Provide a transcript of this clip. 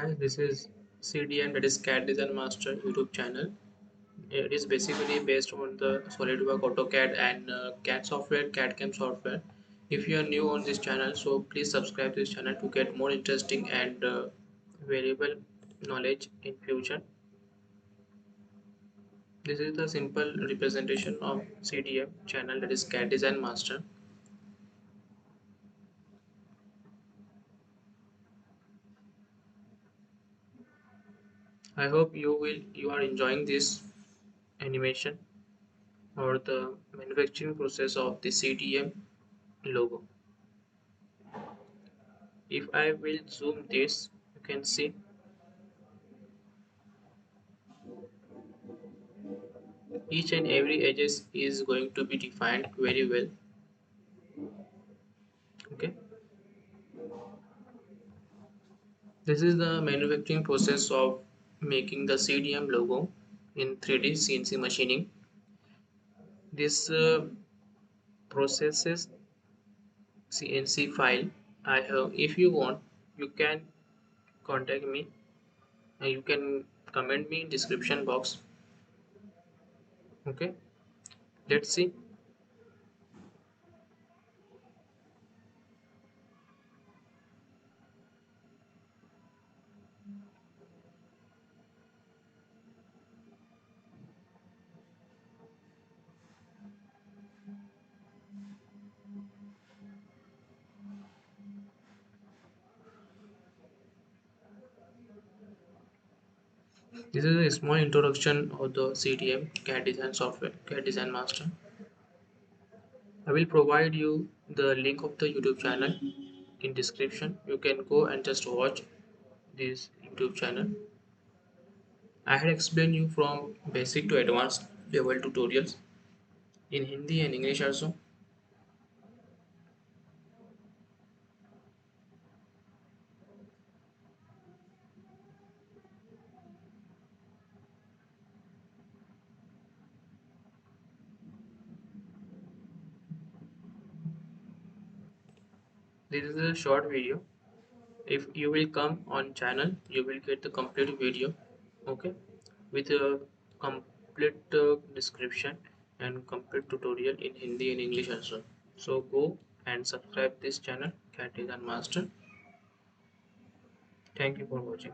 Hi, this is CDM, that is CAD Design Master YouTube channel. It is basically based on the Solidworks, AutoCAD, and CAD software, CAD CAM software. If you are new on this channel, so please subscribe this channel to get more interesting and valuable knowledge in future. This is the simple representation of CDM channel, that is CAD Design Master. I hope you are enjoying this animation or the manufacturing process of the CDM logo. If I will zoom this, you can see each and every edges is going to be defined very well. Okay, this is the manufacturing process of making the CDM logo in 3D CNC machining. This processes CNC file I have. If you want, you can contact me. You can comment me in description box. Okay, let's see. This is a small introduction of the CDM CAD design software, CAD design master. I will provide you the link of the YouTube channel in description. You can go and just watch this YouTube channel. I had explained you from basic to advanced level tutorials in Hindi and English also. This is a short video. If you will come on channel, you will get the complete video, okay, with a complete description and complete tutorial in Hindi and English also. So go and subscribe this channel, Cat Design Master. Thank you for watching.